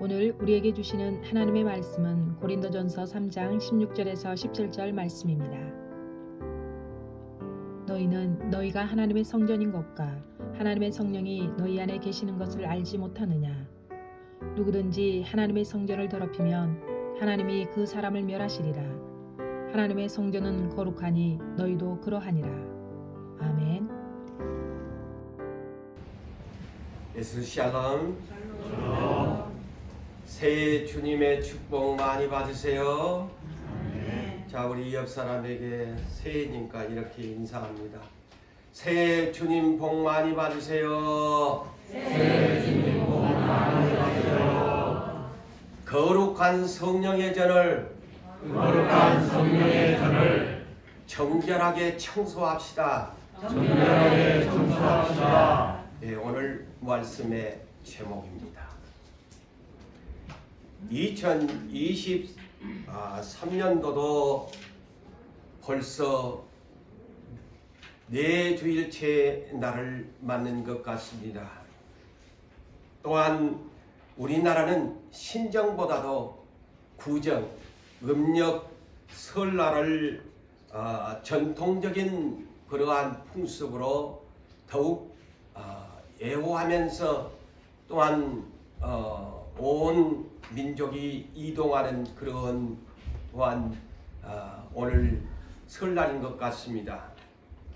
오늘 우리에게 주시는 하나님의 말씀은 고린도전서 3장 16절에서 17절 말씀입니다. 너희는 너희가 하나님의 성전인 것과 하나님의 성령이 너희 안에 계시는 것을 알지 못하느냐? 누구든지 하나님의 성전을 더럽히면 하나님이 그 사람을 멸하시리라. 하나님의 성전은 거룩하니 너희도 그러하니라. 아멘. 예수 샬롬. 새해 주님의 축복 많이 받으세요. 자, 우리 옆 사람에게 새해니까 이렇게 인사합니다. 새해 주님 복 많이 받으세요. 새해 주님 복 많이 받으세요. 거룩한 성령의 전을 정결하게 청소합시다. 네, 오늘 말씀의 제목입니다. 2023년도도 벌써 네 주일째 날을 맞는 것 같습니다. 또한 우리나라는 신정보다도 구정, 음력, 설날을 전통적인 그러한 풍습으로 더욱 애호하면서 또한 온 민족이 이동하는 그런 또한 오늘 설날인 것 같습니다.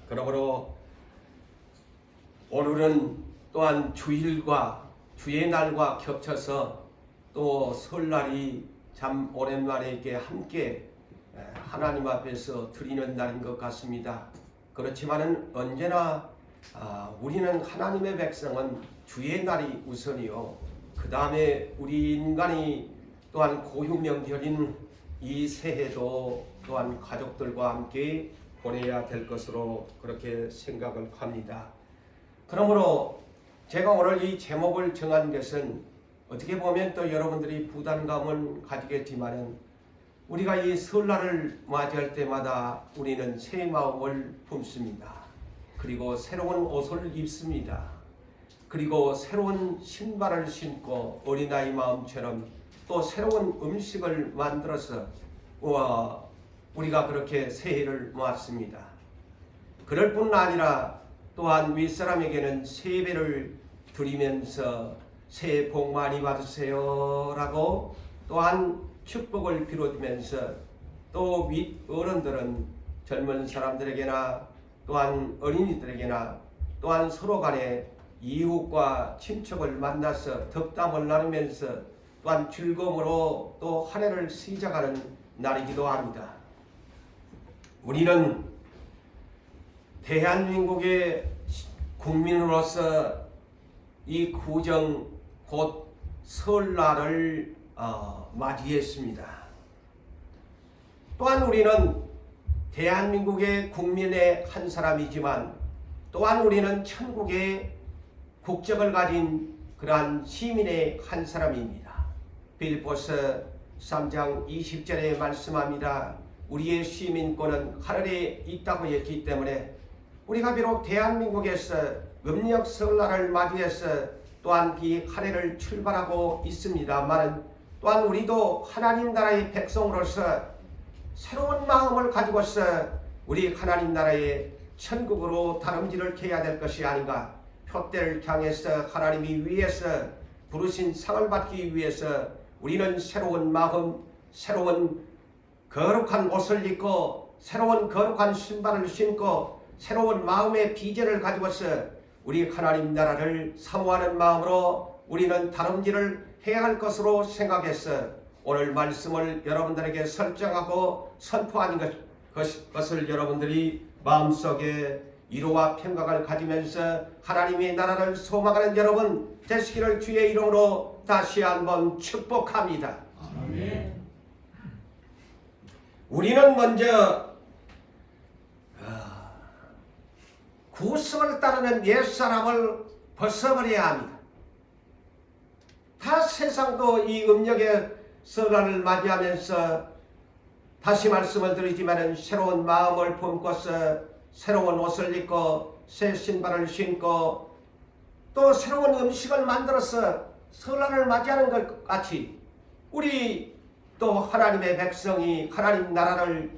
그러므로 오늘은 또한 주일과 주의 날과 겹쳐서 또 설날이 참 오랜만에 이렇게 함께 하나님 앞에서 드리는 날인 것 같습니다. 그렇지만은 언제나 우리는 하나님의 백성은 주의 날이 우선이요. 그 다음에 우리 인간이 또한 고유명절인 이 새해도 또한 가족들과 함께 보내야 될 것으로 그렇게 생각을 합니다. 그러므로 제가 오늘 이 제목을 정한 것은 어떻게 보면 또 여러분들이 부담감은 가지겠지만은 우리가 이 설날을 맞이할 때마다 우리는 새 마음을 품습니다. 그리고 새로운 옷을 입습니다. 그리고 새로운 신발을 신고 어린아이 마음처럼 또 새로운 음식을 만들어서 우리가 그렇게 새해를 맞습니다. 그럴 뿐 아니라 또한 윗사람에게는 세배를 드리면서 새해 복 많이 받으세요 라고 또한 축복을 빌어주면서 또 윗어른들은 젊은 사람들에게나 또한 어린이들에게나 또한 서로 간에 이웃과 친척을 만나서 덕담을 나누면서 또한 즐거움으로 또 한 해를 시작하는 날이기도 합니다. 우리는 대한민국의 국민으로서 이 구정 곧 설날을 맞이했습니다. 또한 우리는 대한민국의 국민의 한 사람이지만 또한 우리는 천국의 국적을 가진 그러한 시민의 한 사람입니다. 빌립보서 3장 20절에 말씀합니다. 우리의 시민권은 하늘에 있다고 했기 때문에 우리가 비록 대한민국에서 음력 설날을 맞이해서 또한 이 한 해를 출발하고 있습니다만 또한 우리도 하나님 나라의 백성으로서 새로운 마음을 가지고서 우리 하나님 나라의 천국으로 다름질을 해야 될 것이 아닌가. 표대를 향해서 하나님이 위해서 부르신 상을 받기 위해서 우리는 새로운 마음, 새로운 거룩한 옷을 입고 새로운 거룩한 신발을 신고 새로운 마음의 비전을 가지고서 우리 하나님 나라를 사모하는 마음으로 우리는 다름질을 해야 할 것으로 생각해서 오늘 말씀을 여러분들에게 설정하고 선포하는 것을 여러분들이 마음속에 위로와 평강을 가지면서 하나님의 나라를 소망하는 여러분 되시기를 주의 이름으로 다시 한번 축복합니다. 아멘. 우리는 먼저 구성을 따르는 옛사람을 벗어버려야 합니다. 다 세상도 이 음력의 설날을 맞이하면서 다시 말씀을 드리지만 새로운 마음을 품고서 새로운 옷을 입고 새 신발을 신고 또 새로운 음식을 만들어서 설날을 맞이하는 것 같이 우리 또 하나님의 백성이 하나님 나라를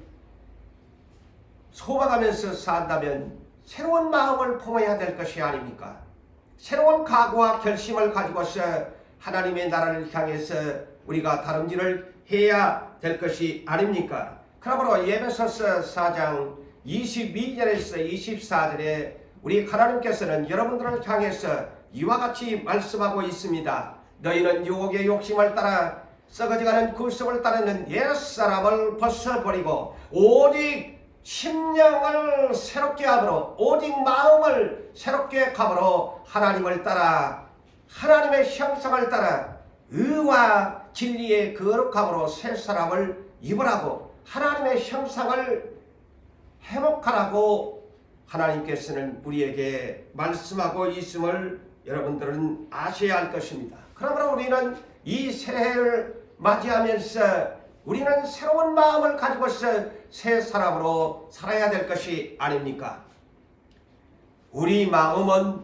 소망하면서 산다면 새로운 마음을 품어야 될 것이 아닙니까? 새로운 각오와 결심을 가지고서 하나님의 나라를 향해서 우리가 다름질을 해야 될 것이 아닙니까? 그러므로 에베소서 4장 22절에서 24절에 우리 하나님께서는 여러분들을 향해서 이와 같이 말씀하고 있습니다. 너희는 유혹의 욕심을 따라 썩어져가는 구습을 따르는 옛사람을 벗어버리고 오직 심령을 새롭게 함으로 오직 마음을 새롭게 함으로 하나님을 따라 하나님의 형상을 따라 의와 진리의 거룩함으로 새 사람을 입으라고 하나님의 형상을 회복하라고 하나님께서는 우리에게 말씀하고 있음을 여러분들은 아셔야 할 것입니다. 그러므로 우리는 이 새해를 맞이하면서 우리는 새로운 마음을 가지고서 새 사람으로 살아야 될 것이 아닙니까? 우리 마음은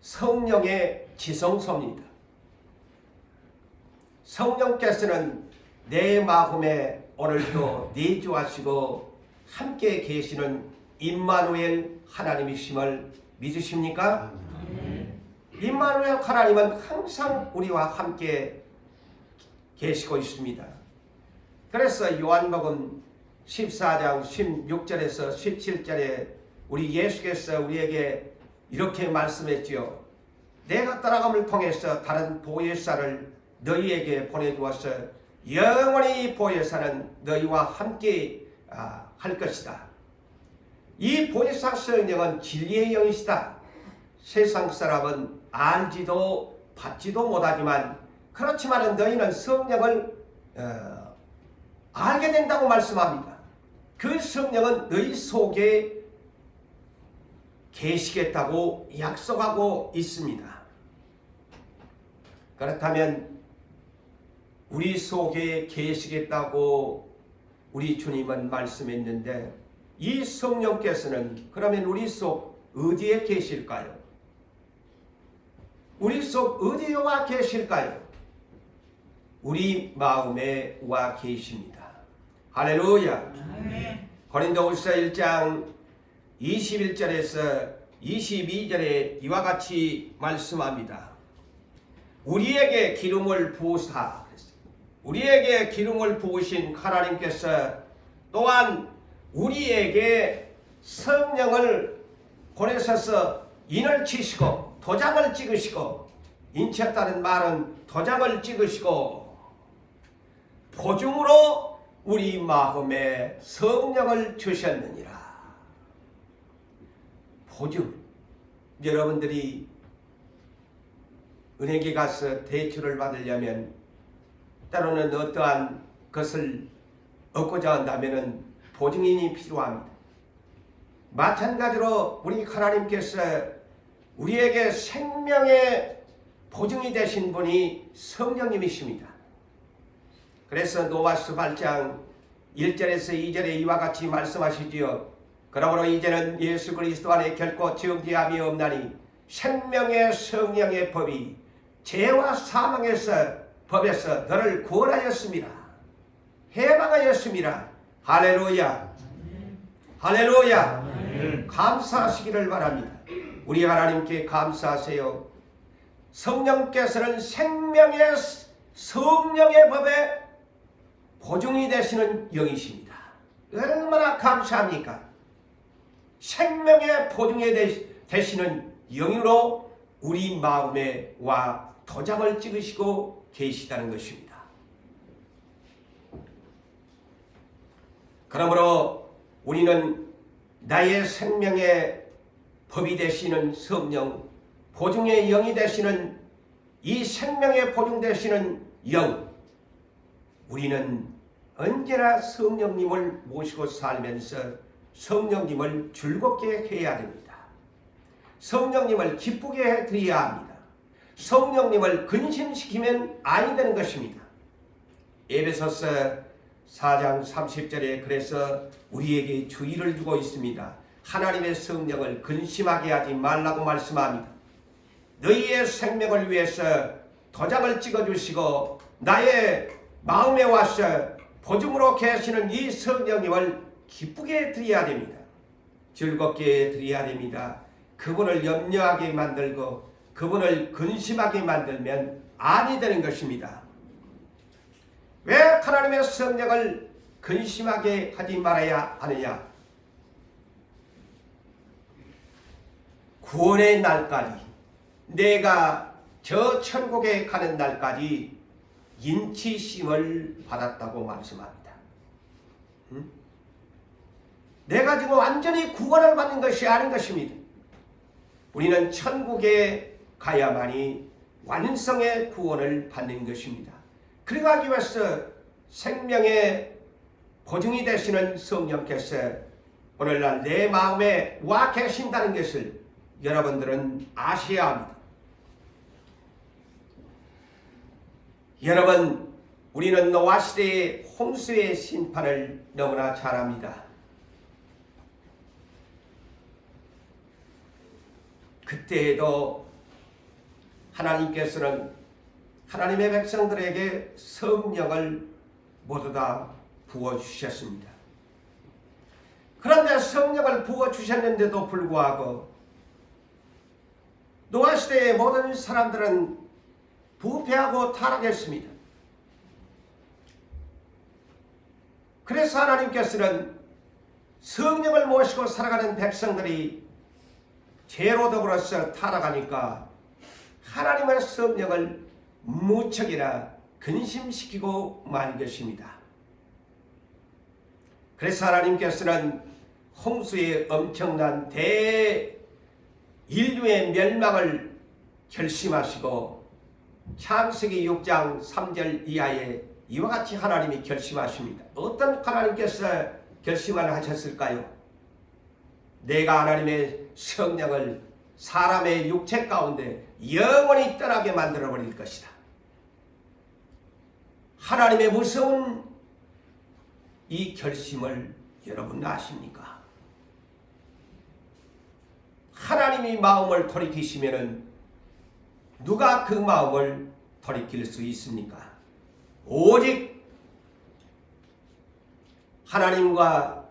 성령의 지성소입니다. 성령께서는 내 마음에 오늘도 내주하시고 함께 계시는 임마누엘 하나님이심을 믿으십니까? 임마누엘 하나님은 항상 우리와 함께 계시고 있습니다. 그래서 요한복음 14장 16절에서 17절에 우리 예수께서 우리에게 이렇게 말씀했지요. 내가 떠나감을 통해서 다른 보혜사를 너희에게 보내주어서 영원히 보혜사는 너희와 함께 할 것이다. 이 보혜사 성령은 진리의 영이시다. 세상 사람은 알지도 받지도 못하지만 그렇지만 너희는 성령을 알게 된다고 말씀합니다. 그 성령은 너희 속에 계시겠다고 약속하고 있습니다. 그렇다면 우리 속에 계시겠다고 우리 주님은 말씀했는데 이 성령께서는 그러면 우리 속 어디에 계실까요? 우리 속 어디에 와 계실까요? 우리 마음에 와 계십니다. 할렐루야. 고린도후서 1장 21절에서 22절에 이와 같이 말씀합니다. 우리에게 기름을 부으사, 우리에게 기름을 부으신 하나님께서 또한 우리에게 성령을 보내셔서 인을 치시고 도장을 찍으시고, 인쳤다는 말은 도장을 찍으시고 보증으로 우리 마음에 성령을 주셨느니라. 보증. 여러분들이 은행에 가서 대출을 받으려면 때로는 어떠한 것을 얻고자 한다면 보증인이 필요합니다. 마찬가지로 우리 하나님께서 우리에게 생명의 보증이 되신 분이 성령님이십니다. 그래서 노아서 8장 1절에서 2절에 이와 같이 말씀하시지요. 그러므로 이제는 예수 그리스도 안에 결코 정죄함이 없나니 생명의 성령의 법이 죄와 사망에서 법에서 너를 구원하였습니다. 해방하였습니다. 할렐루야. 할렐루야. 감사하시기를 바랍니다. 우리 하나님께 감사하세요. 성령께서는 생명의 성령의 법에 보증이 되시는 영이십니다. 얼마나 감사합니까? 생명의 보증이 되시는 영으로 우리 마음에 와 도장을 찍으시고 계시다는 것입니다. 그러므로 우리는 나의 생명의 법이 되시는 성령, 보증의 영이 되시는 이 생명의 보증 되시는 영, 우리는 언제나 성령님을 모시고 살면서 성령님을 즐겁게 해야 됩니다. 성령님을 기쁘게 해드려야 합니다. 성령님을 근심시키면 아니 되는 것입니다. 에베소서 4장 30절에 그래서 우리에게 주의를 주고 있습니다. 하나님의 성령을 근심하게 하지 말라고 말씀합니다. 너희의 생명을 위해서 도장을 찍어주시고 나의 마음에 와서 보증으로 계시는 이 성령님을 기쁘게 드려야 됩니다. 즐겁게 드려야 됩니다. 그분을 염려하게 만들고 그분을 근심하게 만들면 아니 되는 것입니다. 왜 하나님의 성령을 근심하게 하지 말아야 하느냐? 구원의 날까지, 내가 저 천국에 가는 날까지 인치심을 받았다고 말씀합니다. 내가 지금 완전히 구원을 받는 것이 아닌 것입니다. 우리는 천국에 가야만이 완성의 구원을 받는 것입니다. 그러기 위해서 생명의 보증이 되시는 성령께서 오늘날 내 마음에 와 계신다는 것을 여러분들은 아셔야 합니다. 여러분, 우리는 노아 시대의 홍수의 심판을 너무나 잘 압니다. 그때에도 하나님께서는 하나님의 백성들에게 성령을 모두 다 부어주셨습니다. 그런데 성령을 부어주셨는데도 불구하고 노아 시대의 모든 사람들은 부패하고 타락했습니다. 그래서 하나님께서는 성령을 모시고 살아가는 백성들이 죄로 더불어서 타락하니까 하나님의 성령을 무척이나 근심시키고 만 것입니다. 그래서 하나님께서는 홍수의 엄청난 대인류의 멸망을 결심하시고 창세기 6장 3절 이하에 이와 같이 하나님이 결심하십니다. 어떤 하나님께서 결심을 하셨을까요? 내가 하나님의 성령을 사람의 육체 가운데 영원히 떠나게 만들어버릴 것이다. 하나님의 무서운 이 결심을 여러분 아십니까? 하나님이 마음을 돌이키시면은 누가 그 마음을 돌이킬 수 있습니까? 오직 하나님과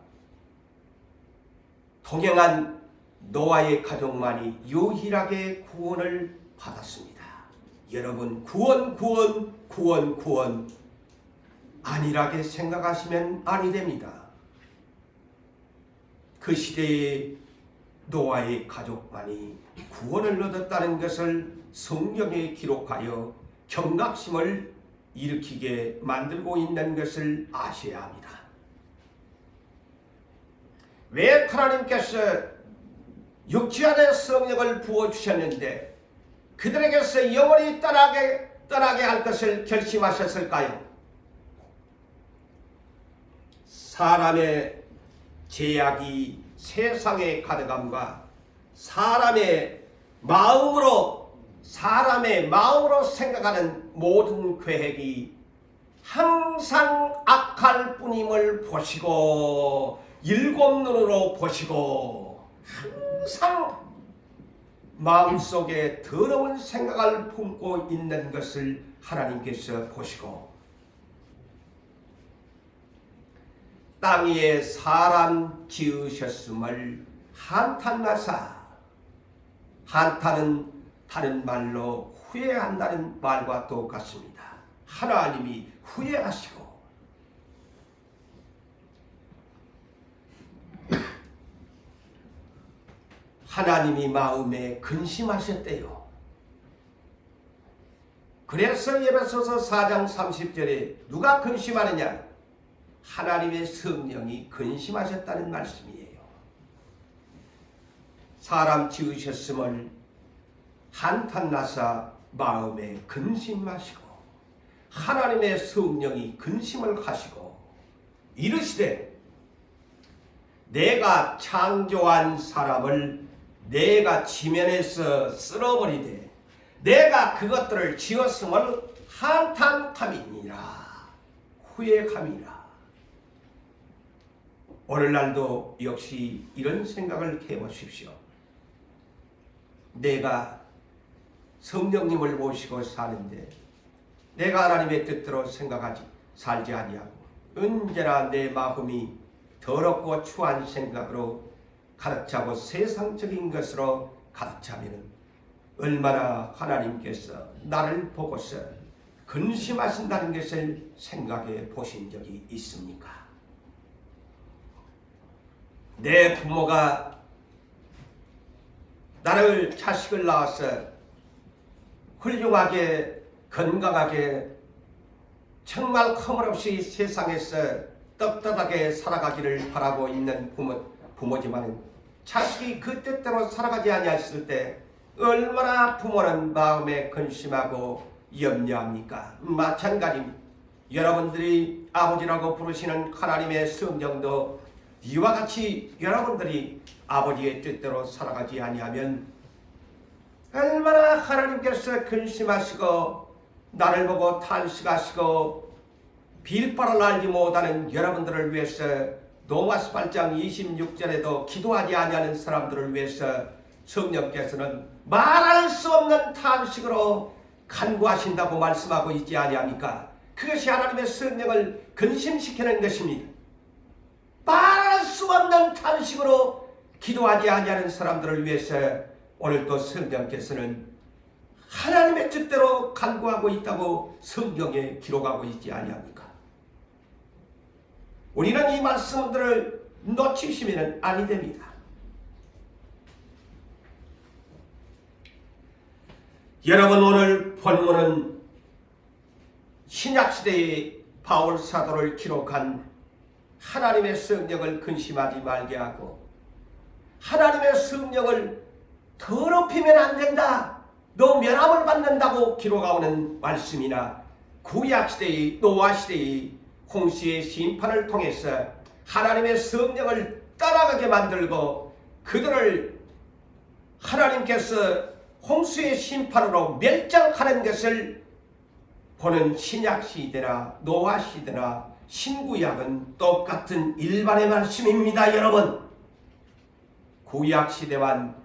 동행한 노아의 가족만이 유일하게 구원을 받았습니다. 여러분, 구원 안일하게 생각하시면 아니 됩니다. 그 시대에 노아의 가족만이 구원을 얻었다는 것을 성경에 기록하여 경각심을 일으키게 만들고 있는 것을 아셔야 합니다. 왜 하나님께서 육체 안에 성령을 부어주셨는데 그들에게서 영원히 떠나게 할 것을 결심하셨을까요? 사람의 죄악이 세상의 가득함과 사람의 마음으로 생각하는 모든 계획이 항상 악할 뿐임을 보시고 일곱 눈으로 보시고 항상 마음속에 더러운 생각을 품고 있는 것을 하나님께서 보시고 땅 위에 사람 지으셨음을 한탄하사, 한탄은 다른 말로 후회한다는 말과 똑같습니다. 하나님이 후회하시고 하나님이 마음에 근심하셨대요. 그래서 에베소서 4장 30절에 누가 근심하느냐? 하나님의 성령이 근심하셨다는 말씀이에요. 사람 지으셨음을 한탄나사 마음에 근심하시고 하나님의 성령이 근심을 하시고 이르시되 내가 창조한 사람을 내가 지면에서 쓸어버리되 내가 그것들을 지었음을 한탄함이니라, 후회함이라. 오늘날도 역시 이런 생각을 해보십시오. 내가 성령님을 모시고 사는데 내가 하나님의 뜻대로 생각하지 살지 아니하고 언제나 내 마음이 더럽고 추한 생각으로 가득 차고 세상적인 것으로 가득 차면 얼마나 하나님께서 나를 보고서 근심하신다는 것을 생각해 보신 적이 있습니까? 내 부모가 나를 자식을 낳아서 훌륭하게 건강하게 정말 허물없이 세상에서 떳떳하게 살아가기를 바라고 있는 부모지만 자식이 그 뜻대로 살아가지 아니했을 때 얼마나 부모는 마음에 근심하고 염려합니까? 마찬가지입니다. 여러분들이 아버지라고 부르시는 하나님의 성령도 이와 같이 여러분들이 아버지의 뜻대로 살아가지 아니하면 얼마나 하나님께서 근심하시고 나를 보고 탄식하시고 빌바를 알지 못하는 여러분들을 위해서 로마서 8장 26절에도 기도하지 아니하는 사람들을 위해서 성령께서는 말할 수 없는 탄식으로 간구하신다고 말씀하고 있지 아니합니까? 그것이 하나님의 성령을 근심시키는 것입니다. 말할 수 없는 탄식으로 기도하지 아니하는 사람들을 위해서 오늘도 성령께서는 하나님의 뜻대로 간구하고 있다고 성경에 기록하고 있지 아니합니까? 우리는 이 말씀들을 놓치시면 아니 됩니다. 여러분, 오늘 본문은 신약시대의 바울 사도를 기록한 하나님의 성령을 근심하지 말게 하고 하나님의 성령을 더럽히면 안 된다, 너 멸함을 받는다고 기록하는 말씀이나 구약시대의 노아시대의 홍수의 심판을 통해서 하나님의 성령을 떠나가게 만들고 그들을 하나님께서 홍수의 심판으로 멸장하는 것을 보는 신약시대나 노아시대나 신구약은 똑같은 일반의 말씀입니다. 여러분, 구약시대만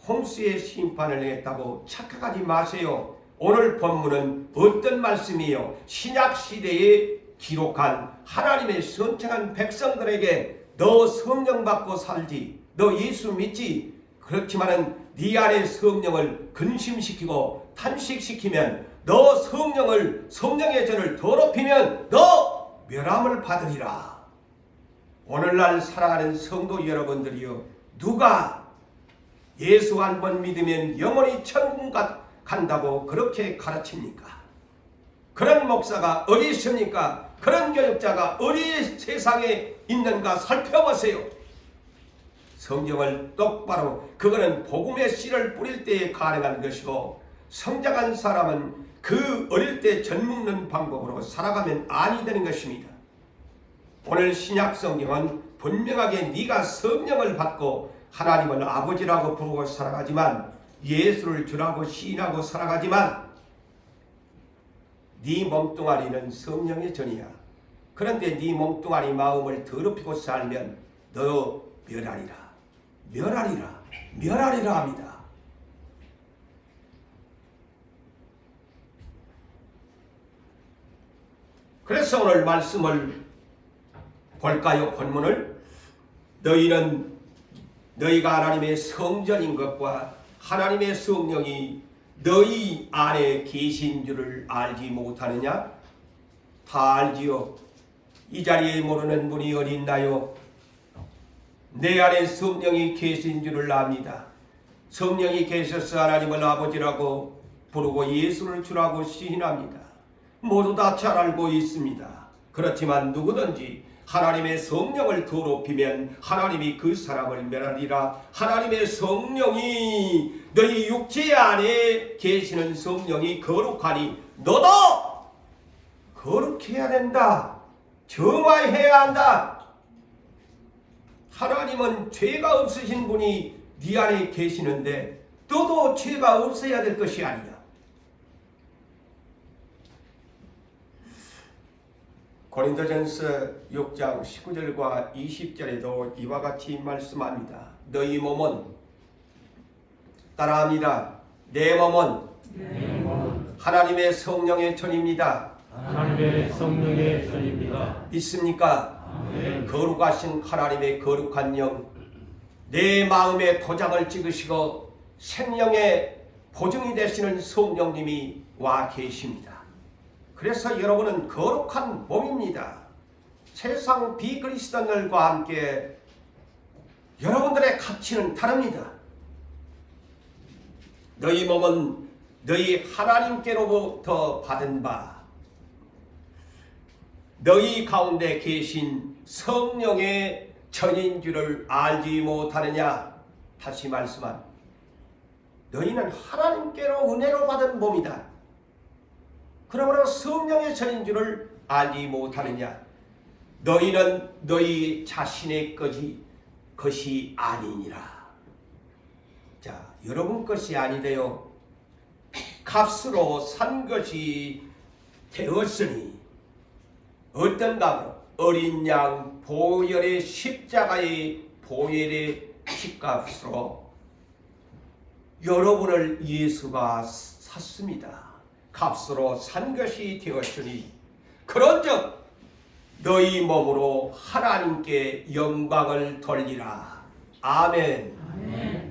홍수의 심판을 했다고 착각하지 마세요. 오늘 본문은 어떤 말씀이에요? 신약시대에 기록한 하나님의 선택한 백성들에게 너 성령 받고 살지, 너 예수 믿지, 그렇지만은 네 안에 성령을 근심시키고 탄식시키면 너 성령의 전을 더럽히면 너 멸함을 받으리라. 오늘날 살아가는 성도 여러분들이요, 누가 예수 한 번 믿으면 영원히 천국 간다고 그렇게 가르칩니까? 그런 목사가 어디 있습니까? 그런 교육자가 어디 세상에 있는가 살펴보세요. 성경을 똑바로, 그거는 복음의 씨를 뿌릴 때에 가능한 것이고 성장한 사람은 그 어릴 때 젖 먹는 방법으로 살아가면 아니 되는 것입니다. 오늘 신약 성경은 분명하게 네가 성령을 받고 하나님을 아버지라고 부르고 살아가지만, 예수를 주라고 시인하고 살아가지만 네 몸뚱아리는 성령의 전이야. 그런데 네 몸뚱아리 마음을 더럽히고 살면 너 멸하리라 합니다. 그래서 오늘 말씀을 볼까요? 본문을. 너희가 하나님의 성전인 것과 하나님의 성령이 너희 안에 계신 줄을 알지 못하느냐? 다 알지요. 이 자리에 모르는 분이 어디 있나요? 내 안에 성령이 계신 줄을 압니다. 성령이 계셔서 하나님을 아버지라고 부르고 예수를 주라고 시인합니다. 모두 다 잘 알고 있습니다. 그렇지만 누구든지 하나님의 성령을 더럽히면 하나님이 그 사람을 멸하리라. 하나님의 성령이 너희 육체 안에 계시는 성령이 거룩하니 너도 거룩해야 된다. 정화해야 한다. 하나님은 죄가 없으신 분이 네 안에 계시는데 너도 죄가 없어야 될 것이 아니냐. 고린도전서 6장 19절과 20절에도 이와 같이 말씀합니다. 너희 몸은, 따라합니다, 내 몸은 내 몸은 하나님의 성령의 전입니다. 하나님의 성령의 전입니다. 믿습니까? 아멘. 거룩하신 하나님의 거룩한 영, 내 마음에 도장을 찍으시고 생명의 보증이 되시는 성령님이 와 계십니다. 그래서 여러분은 거룩한 몸입니다. 세상 비그리스도인들과 함께 여러분들의 가치는 다릅니다. 너희 몸은 너희 하나님께로부터 받은 바, 너희 가운데 계신 성령의 전인 줄을 알지 못하느냐. 다시 말씀한, 너희는 하나님께로 은혜로 받은 몸이다. 그러므로 성령의 전인 줄을 알지 못하느냐. 너희는 너희 자신의 것이 아니니라. 자, 여러분 것이 아니되요 값으로 산 것이 되었으니, 어떤 값으로? 어린 양 보혈의 십자가의 보혈의 피값으로 여러분을 예수가 샀습니다. 값으로 산 것이 되었으니, 그런즉 너희 몸으로 하나님께 영광을 돌리라. 아멘. 아멘.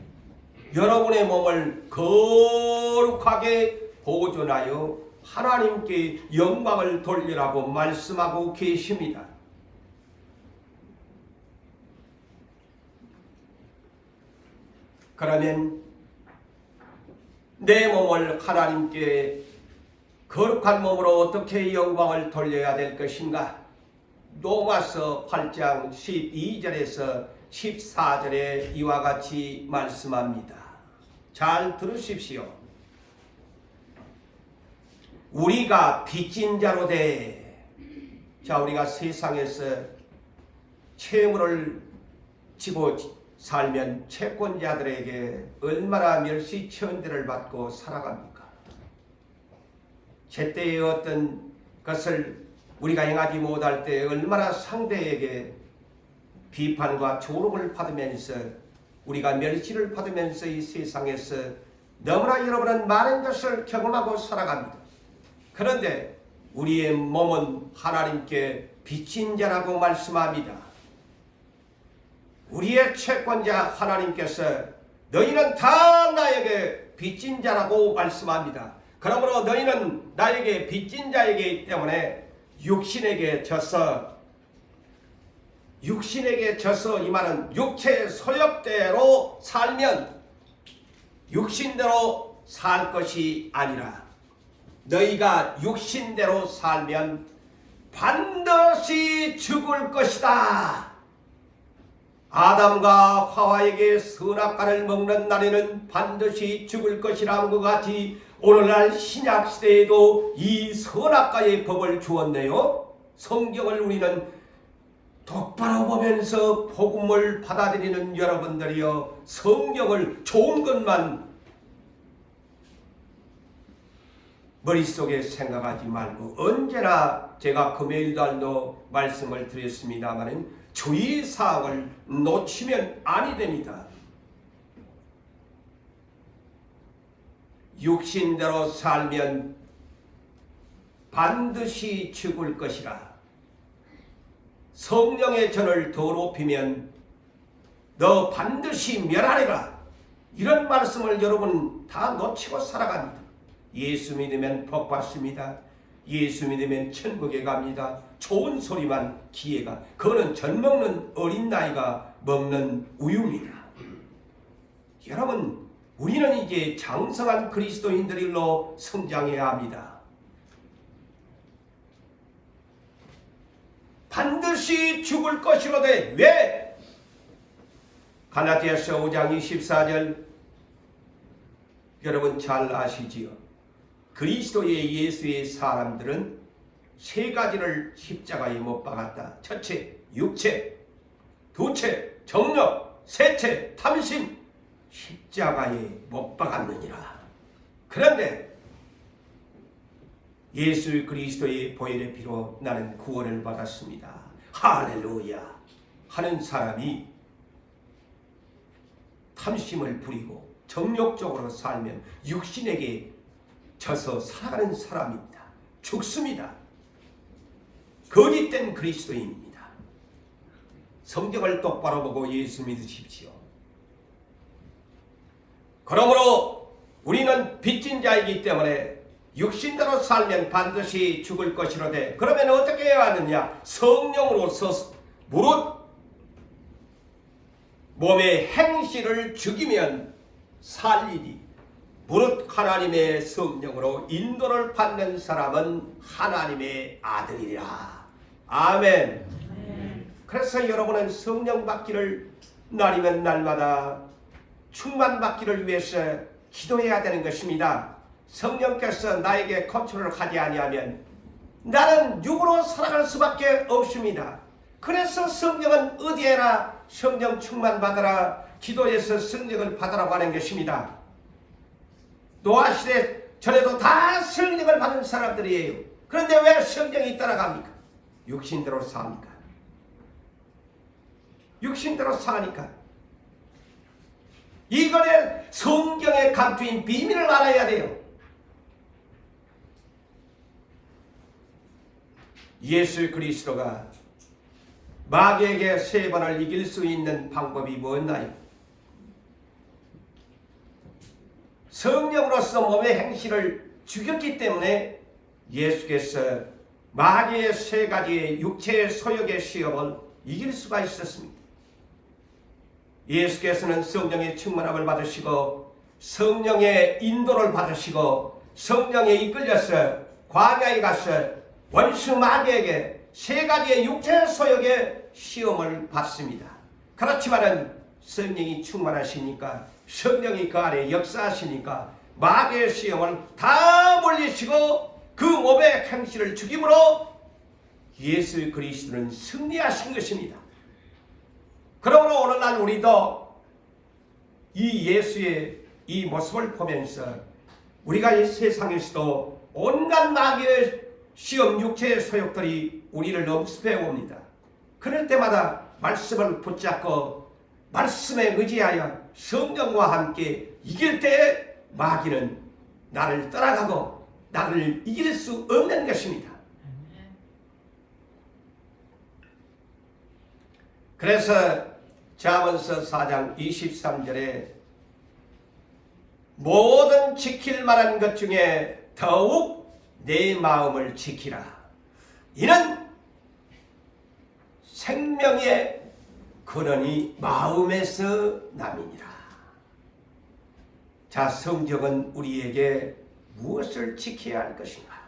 여러분의 몸을 거룩하게 보존하여 하나님께 영광을 돌리라고 말씀하고 계십니다. 그러면 내 몸을 하나님께 거룩한 몸으로 어떻게 영광을 돌려야 될 것인가? 로마서 8장 12절에서 14절에 이와 같이 말씀합니다. 잘 들으십시오. 우리가 빚진 자로 돼. 자, 우리가 세상에서 채무를 지고 살면 채권자들에게 얼마나 멸시천대를 받고 살아갑니까? 제때에 어떤 것을 우리가 행하지 못할 때 얼마나 상대에게 비판과 조롱을 받으면서 우리가 멸시를 받으면서 이 세상에서 너무나 여러분은 많은 것을 경험하고 살아갑니다. 그런데 우리의 몸은 하나님께 빚진 자라고 말씀합니다. 우리의 채권자 하나님께서 너희는 다 나에게 빚진 자라고 말씀합니다. 그러므로 너희는 나에게 빚진 자이기 때문에 육신에게 져서 이 말은 육체의 소욕대로 살면 육신대로 살 것이 아니라 너희가 육신대로 살면 반드시 죽을 것이다. 아담과 하와에게 선악과를 먹는 날에는 반드시 죽을 것이라는 것 같이 오늘날 신약시대에도 이 선악과의 법을 주었네요. 성경을 우리는 똑바로 보면서 복음을 받아들이는 여러분들이여, 성경을 좋은 것만 머릿속에 생각하지 말고, 언제나 제가 금요일날도 말씀을 드렸습니다만 주의사항을 놓치면 아니 됩니다. 육신대로 살면 반드시 죽을 것이라. 성령의 전을 더럽히면 너 반드시 멸하리라. 이런 말씀을 여러분 다 놓치고 살아갑니다. 예수 믿으면 복 받습니다. 예수 믿으면 천국에 갑니다. 좋은 소리만 기회가. 그거는 젖 먹는 어린 나이가 먹는 우유입니다. 여러분, 우리는 이제 장성한 그리스도인들로 성장해야 합니다. 반드시 죽을 것이로되. 왜? 갈라디아서 5장 24절 여러분 잘 아시지요? 그리스도의 예수의 사람들은 세 가지를 십자가에 못 박았다. 첫째, 육체. 두째, 정력. 셋째, 탐심. 십자가에 못 박았느니라. 그런데 예수 그리스도의 보혈의 피로 나는 구원을 받았습니다. 할렐루야 하는 사람이 탐심을 부리고 정욕적으로 살면 육신에게 져서 살아가는 사람입니다. 죽습니다. 거짓된 그리스도인입니다. 성경을 똑바로 보고 예수 믿으십시오. 그러므로 우리는 빚진 자이기 때문에 육신대로 살면 반드시 죽을 것이로되 그러면 어떻게 해야 하느냐? 성령으로서 무릇 몸의 행실을 죽이면 살리리. 무릇 하나님의 성령으로 인도를 받는 사람은 하나님의 아들이라. 아멘. 그래서 여러분은 성령 받기를 날이면 날마다 충만받기를 위해서 기도해야 되는 것입니다. 성령께서 나에게 컨트롤을 하지 아니하면 나는 육으로 살아갈 수밖에 없습니다. 그래서 성령은 어디에나 성령 충만 받아라, 기도해서 성령을 받으라고 하는 것입니다. 노아시대 전에도 다 성령을 받은 사람들이에요. 그런데 왜 성령이 따라갑니까? 육신대로 사니까. 육신대로 사니까. 이거는 성경에 감추인 비밀을 알아야 돼요. 예수 그리스도가 마귀에게 3번을 이길 수 있는 방법이 뭐였나요? 성령으로서 몸의 행실을 죽였기 때문에 예수께서 마귀의 3가지의 육체의 소욕의 시험을 이길 수가 있었습니다. 예수께서는 성령의 충만함을 받으시고 성령의 인도를 받으시고 성령에 이끌려서 광야에 가서 원수 마귀에게 3가지의 육체 소욕의 시험을 받습니다. 그렇지만은 성령이 충만하시니까 성령이 그 안에 역사하시니까 마귀의 시험을 다 물리시고 그 몸의 행실을 죽임으로 예수 그리스도는 승리하신 것입니다. 그러므로 오늘날 우리도 이 예수의 이 모습을 보면서 우리가 이 세상에서도 온갖 마귀의 시험 육체의 소욕들이 우리를 엄습해 옵니다. 그럴 때마다 말씀을 붙잡고 말씀에 의지하여 성령과 함께 이길 때 마귀는 나를 떠나가고 나를 이길 수 없는 것입니다. 그래서 잠언서 4장 23절에 모든 지킬 만한 것 중에 더욱 내 마음을 지키라. 이는 생명의 근원이 마음에서 남이니라. 자, 성경은 우리에게 무엇을 지켜야 할 것인가?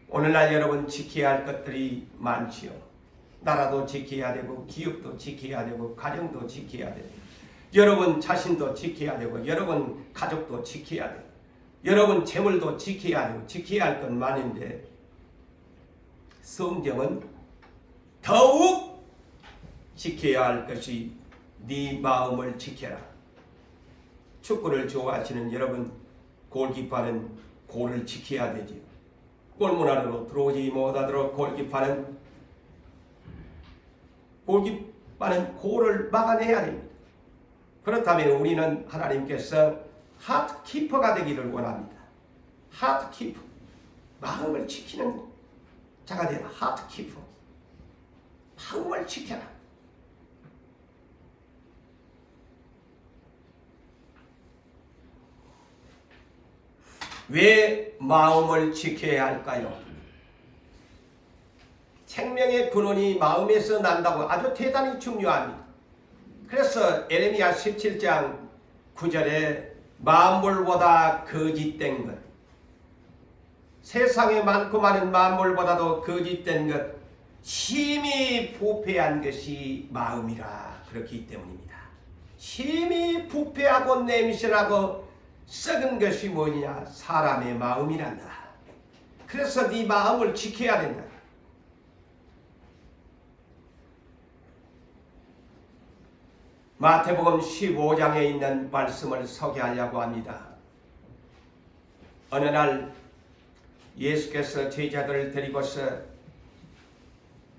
오늘날 여러분 지켜야 할 것들이 많지요. 나라도 지켜야 되고 기업도 지켜야 되고 가정도 지켜야 되고 여러분 자신도 지켜야 되고 여러분 가족도 지켜야 되고 여러분 재물도 지켜야 되고 지켜야 할 건 많은데 성경은 더욱 지켜야 할 것이 네 마음을 지켜라. 축구를 좋아하시는 여러분 골키퍼는 골을 지켜야 되지요. 골문 안으로 들어오지 못하도록 골키퍼는 골을 막아내야 됩니다. 그렇다면 우리는 하나님께서 하트키퍼가 되기를 원합니다. 하트키퍼, 마음을 지키는 자가 되라. 하트키퍼, 마음을 지켜라. 왜 마음을 지켜야 할까요? 생명의 근원이 마음에서 난다고 아주 대단히 중요합니다. 그래서 에레미야 17장 9절에 만물보다 거짓된 것, 세상에 많고 많은 만물보다도 거짓된 것, 심히 부패한 것이 마음이라 그렇기 때문입니다. 심히 부패하고 냄새나고 썩은 것이 뭐냐? 사람의 마음이란다. 그래서 네 마음을 지켜야 된다. 마태복음 15장에 있는 말씀을 소개하려고 합니다. 어느 날 예수께서 제자들을 데리고서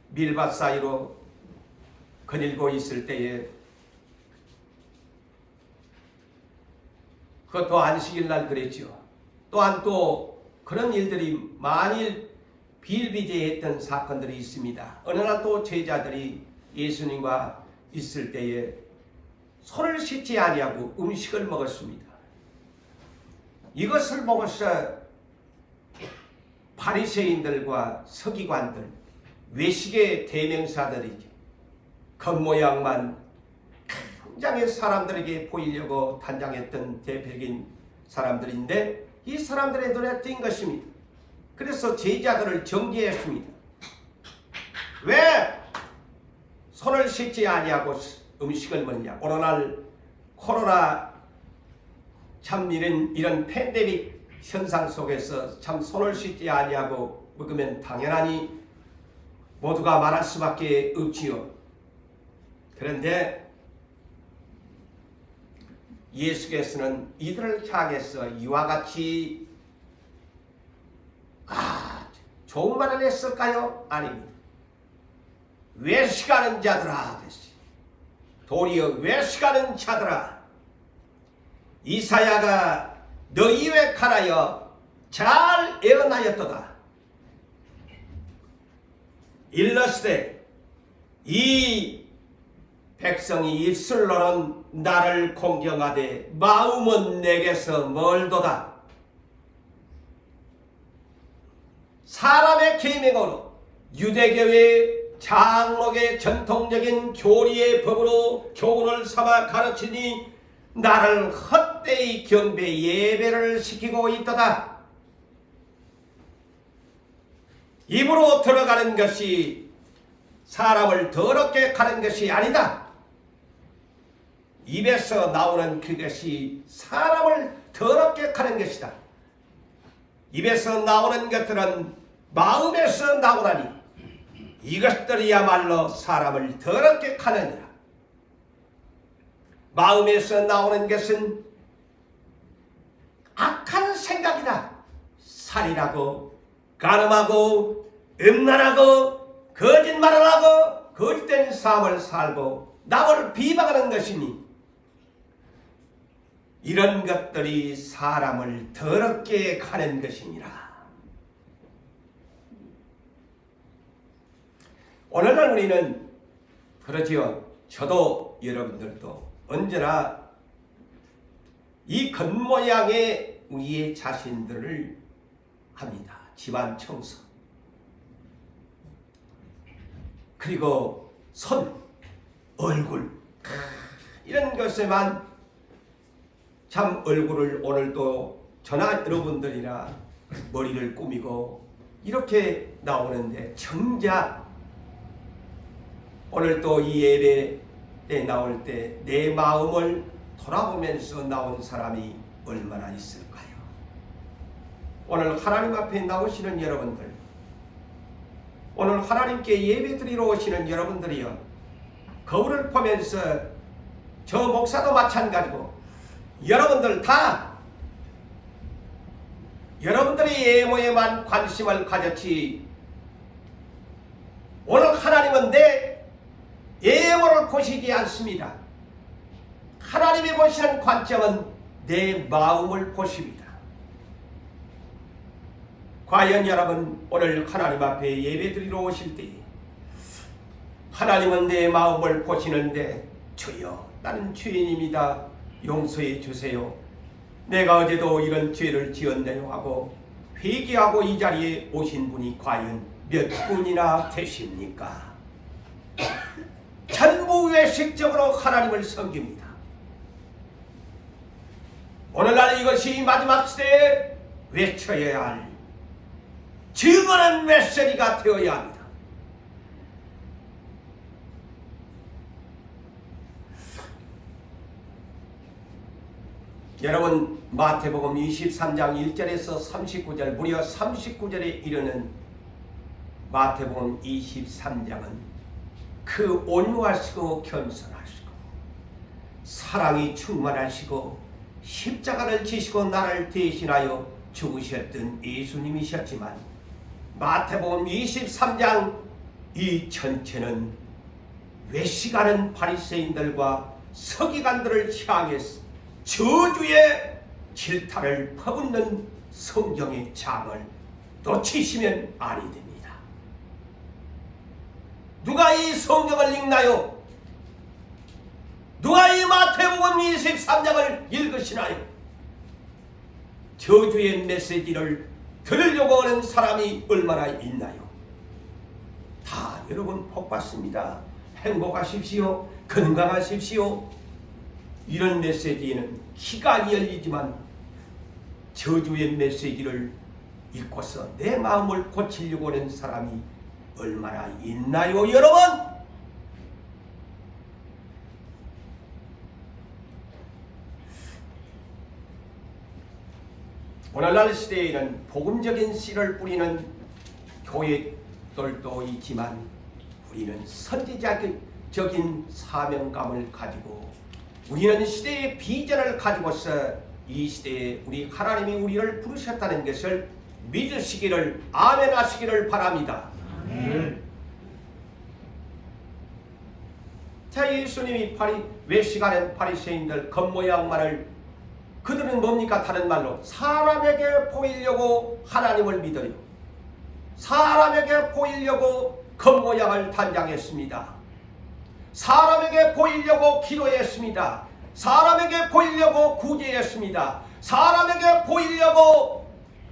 밀밭 사이로 거닐고 있을 때에 그것도 안식일 날 그랬죠. 또한 또 그런 일들이 만일 비일비재했던 사건들이 있습니다. 어느 날 또 제자들이 예수님과 있을 때에 손을 씻지 아니하고 음식을 먹었습니다. 이것을 보고서 바리새인들과 서기관들, 외식의 대명사들이지, 겉모양만 굉장히 사람들에게 보이려고 단장했던 대표적인 사람들인데 이 사람들의 눈에 띈 것입니다. 그래서 제자들을 정죄했습니다. 왜 손을 씻지 아니하고 음식을 먹냐? 오늘날 코로나 참 이런 팬데믹 현상 속에서 참 손을 씻지 아니하고 먹으면 당연하니 모두가 말할 수밖에 없지요. 그런데 예수께서는 이들을 향해서 이와 같이 좋은 말을 했을까요? 아닙니다. 외식하는 자들아 됐어요. 도리어 외식하는 자들아, 이사야가 너희에 관하여 잘 예언하였도다. 일러스되 이 백성이 입술로는 나를 공경하되 마음은 내게서 멀도다. 사람의 계명으로 유대교의 장록의 전통적인 교리의 법으로 교훈을 삼아 가르치니 나를 헛되이 경배 예배를 시키고 있도다. 입으로 들어가는 것이 사람을 더럽게 하는 것이 아니다. 입에서 나오는 그것이 사람을 더럽게 하는 것이다. 입에서 나오는 것들은 마음에서 나오나니 이것들이야말로 사람을 더럽게 하느니라. 마음에서 나오는 것은 악한 생각이다. 살인하고 간음하고 음란하고 거짓말을 하고 거짓된 삶을 살고 남을 비방하는 것이니 이런 것들이 사람을 더럽게 하는 것이니라. 오늘날 우리는 그러지요. 저도 여러분들도 언제나 이 겉모양의 우리의 자신들을 합니다. 집안 청소, 그리고 손, 얼굴, 이런 것에만 참 얼굴을 오늘도 저나 여러분들이나 머리를 꾸미고 이렇게 나오는데 정작 오늘 또 이 예배 때 나올 때 내 마음을 돌아보면서 나온 사람이 얼마나 있을까요? 오늘 하나님 앞에 나오시는 여러분들, 오늘 하나님께 예배 드리러 오시는 여러분들이요, 거울을 보면서 저 목사도 마찬가지고 여러분들 다 여러분들의 외모에만 관심을 가졌지 오늘 하나님은 내 외모를 보시지 않습니다. 하나님이 보시는 관점은 내 마음을 보십니다. 과연 여러분 오늘 하나님 앞에 예배드리러 오실 때 하나님은 내 마음을 보시는데 주여 나는 죄인입니다. 용서해 주세요. 내가 어제도 이런 죄를 지었네요 하고 회개하고 이 자리에 오신 분이 과연 몇 분이나 되십니까? 전부 외식적으로 하나님을 섬깁니다. 오늘날 이것이 마지막 시대에 외쳐야 할 증언한 메시지가 되어야 합니다. 여러분 마태복음 23장 1절에서 39절 무려 39절에 이르는 마태복음 23장은 그 온유하시고 겸손하시고 사랑이 충만하시고 십자가를 지시고 나를 대신하여 죽으셨던 예수님이셨지만 마태복음 23장 이 전체는 외식하는 바리새인들과 서기관들을 향해서 저주의 질타를 퍼붓는 성경의 장을 놓치시면 아니 됩니다. 누가 이 성경을 읽나요? 누가 이 마태복음 23장을 읽으시나요? 저주의 메시지를 들으려고 하는 사람이 얼마나 있나요? 다 여러분 복 받습니다. 행복하십시오. 건강하십시오. 이런 메시지에는 귀가 열리지만 저주의 메시지를 읽고서 내 마음을 고치려고 하는 사람이 얼마나 있나요, 여러분? 오늘날 시대에는 복음적인 씨를 뿌리는 교회들도 있지만 우리는 선지자적인 사명감을 가지고 우리는 시대의 비전을 가지고서 이 시대에 우리 하나님이 우리를 부르셨다는 것을 믿으시기를 아멘 하시기를 바랍니다. 자, 예수님이 외식하는 바리새인들 겉모양만을 그들은 뭡니까? 다른 말로 사람에게 보이려고 하나님을 믿어요. 사람에게 보이려고 겉모양을 단장했습니다. 사람에게 보이려고 기도했습니다. 사람에게 보이려고 구제했습니다. 사람에게 보이려고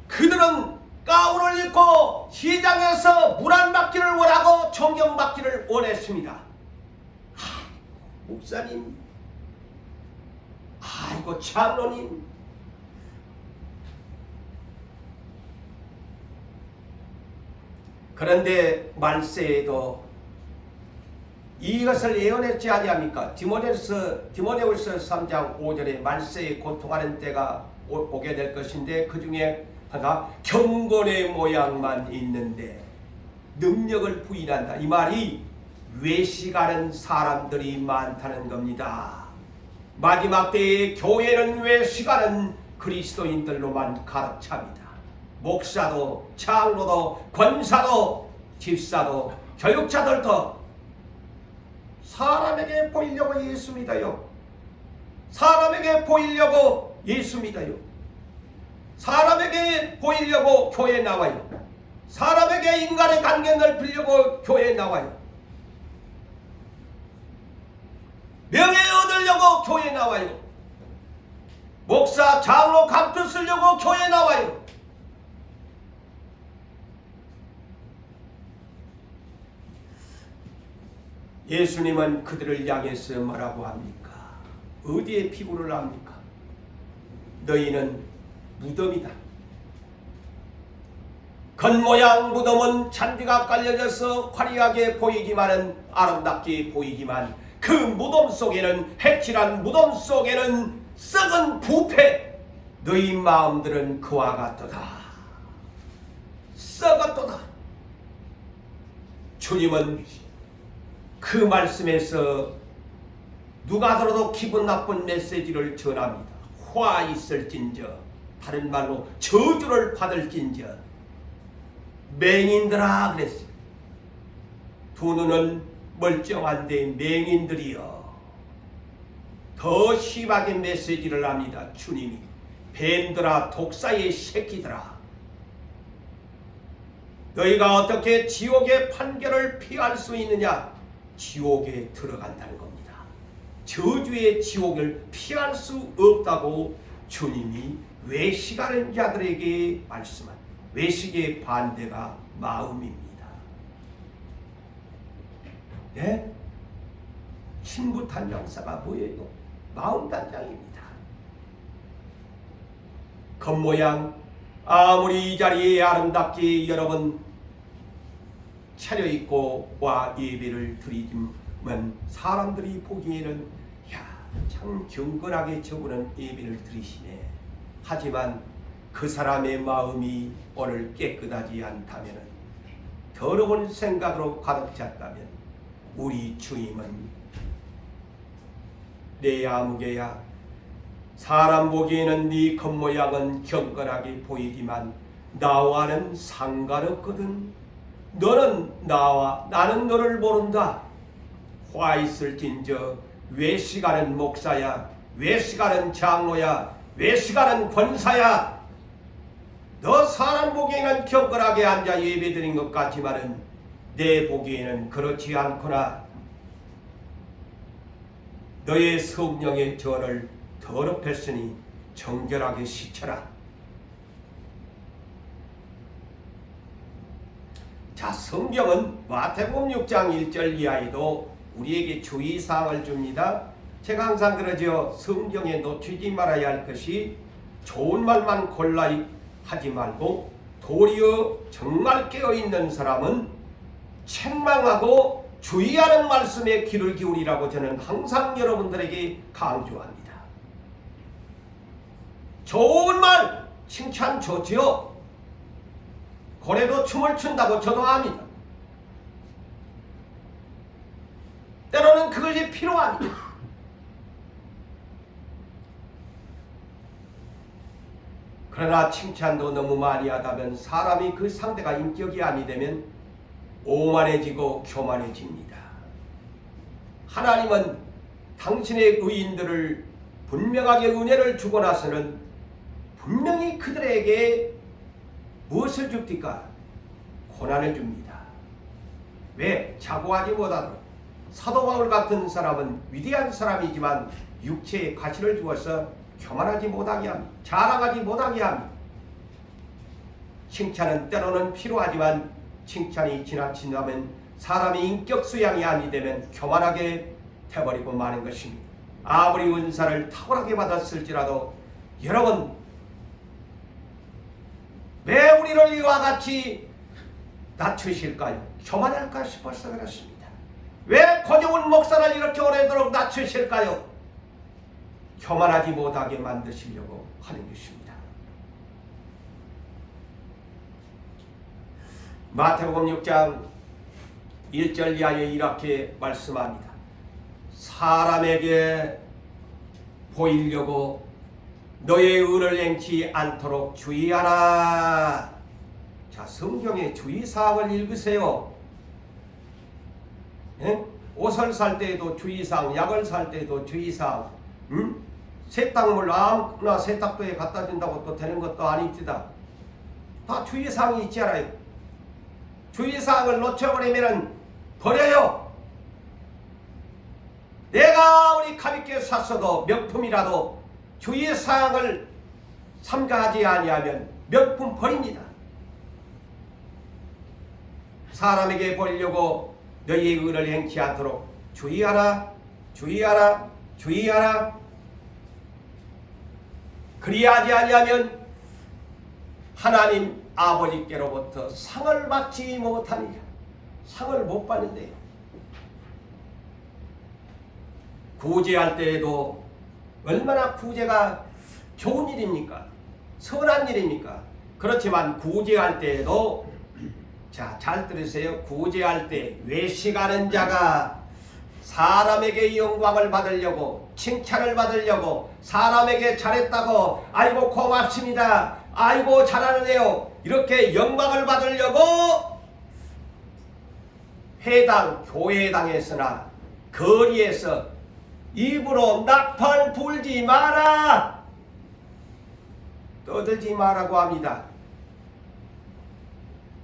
그들은 가운을 입고 시장에서 물 안 받기를 원하고 존경 받기를 원했습니다. 목사님, 아이고 장로님, 그런데 말세에도 이것을 예언했지 아니합니까? 디모데후서 3장 5절에 말세에 고통하는 때가 오게 될 것인데 그 중에 하나 경건의 모양만 있는데 능력을 부인한다. 이 말이 외식하는 사람들이 많다는 겁니다. 마지막 때에 교회는 외식하는 그리스도인들로만 가득 찹니다. 목사도 장로도 권사도 집사도 교육자들도 사람에게 보이려고 예수 믿어요. 사람에게 보이려고 예수 믿어요. 사람에게 보이려고 교회에 나와요. 사람에게 인간의 관계 넓히려고 교회에 나와요. 명예 얻으려고 교회에 나와요. 목사, 장로, 감투 쓰려고 교회에 나와요. 예수님은 그들을 향해서 뭐라고 합니까? 어디에 피부를 합니까? 너희는 무덤이다. 겉모양 무덤은 잔디가 깔려져서 화려하게 보이기만은 아름답게 보이기만 그 무덤 속에는 해칠한 무덤 속에는 썩은 부패 너희 마음들은 그와 같도다. 썩었도다. 주님은 그 말씀에서 누가 들어도 기분 나쁜 메시지를 전합니다. 화 있을진저, 다른 말로 저주를 받을진저, 맹인들아 그랬어요. 두 눈은 멀쩡한데 맹인들이여. 더 심하게 메시지를 합니다. 주님이 뱀들아 독사의 새끼들아, 너희가 어떻게 지옥의 판결을 피할 수 있느냐? 지옥에 들어간다는 겁니다. 저주의 지옥을 피할 수 없다고 주님이 외식하는 자들에게 말씀한 외식의 반대가 마음입니다. 네? 신부 단장사가 뭐예요? 마음 단장입니다. 겉모양 아무리 이 자리에 아름답게 여러분 차려입고 와 예배를 드리지만 사람들이 보기에는 참 경건하게 저분은 예배를 드리시네. 하지만 그 사람의 마음이 오늘 깨끗하지 않다면, 더러운 생각으로 가득 찼다면 우리 주님은 내 아무개야, 사람 보기에는 네 겉모양은 경건하게 보이지만 나와는 상관없거든. 너는 나와, 나는 너를 모른다. 화 있을진저 외식하는 목사야, 외식하는 장로야, 외식하는 권사야, 너 사람 보기에는 경건하게 앉아 예배드린 것 같지만은 내 보기에는 그렇지 않구나. 너의 성령의 전을 더럽혔으니 정결하게 씻어라. 자, 성경은 마태복음 6장 1절 이하에도 우리에게 주의사항을 줍니다. 제가 항상 그러죠. 성경에 놓치지 말아야 할 것이 좋은 말만 골라 하지 말고 도리어 정말 깨어있는 사람은 책망하고 주의하는 말씀에 귀를 기울이라고 저는 항상 여러분들에게 강조합니다. 좋은 말, 칭찬 좋지요. 고래도 춤을 춘다고 저도 압니다. 때로는 그것이 필요합니다. 그러나 칭찬도 너무 많이 하다면 사람이 그 상대가 인격이 아니 되면 오만해지고 교만해집니다. 하나님은 당신의 의인들을 분명하게 은혜를 주고 나서는 분명히 그들에게 무엇을 줍니까? 고난을 줍니다. 왜? 자고하지 못하도록. 사도 바울 같은 사람은 위대한 사람이지만 육체에 가시를 주어서 교만하지 못하게 합니다. 자랑하지 못하게 합니다. 칭찬은 때로는 필요하지만 칭찬이 지나친다면 사람의 인격 수양이 아니 되면 교만하게 돼버리고 마는 것입니다. 아무리 은사를 탁월하게 받았을지라도 여러분, 왜 우리를 이와 같이 낮추실까요? 교만할까 싶어서 그렇습니다. 왜 고정훈 목사를 이렇게 오래도록 낮추실까요? 교만하지 못하게 만드시려고 하는 것입니다. 마태복음 6장 1절 이하에 이렇게 말씀합니다. 사람에게 보이려고 너의 의를 행치 않도록 주의하라. 자, 성경의 주의사항을 읽으세요. 예? 옷을 살 때에도 주의사항, 약을 살 때에도 주의사항, 세탁물 아무나 세탁소에 갖다 준다고 또 되는 것도 아닙니다. 다 주의사항이 있지 않아요. 주의사항을 놓쳐버리면 버려요. 내가 아무리 가볍게 샀어도 명품이라도 주의사항을 삼가하지 아니하면 명품 버립니다. 사람에게 보이려고 너희의 의를 행치 않도록 주의하라, 주의하라, 주의하라. 그리하지 아니하면 하나님 아버지께로부터 상을 받지 못하니라. 상을 못 받는데요. 구제할 때에도 얼마나 구제가 좋은 일입니까? 선한 일입니까? 그렇지만 구제할 때에도, 자, 잘 들으세요. 구제할 때 외식하는 자가 사람에게 영광을 받으려고, 칭찬을 받으려고, 사람에게 잘했다고, 아이고 고맙습니다, 아이고 잘하네요, 이렇게 영광을 받으려고 해당 교회당에서나 거리에서 입으로 낙팔 불지 마라, 떠들지 마라고 합니다.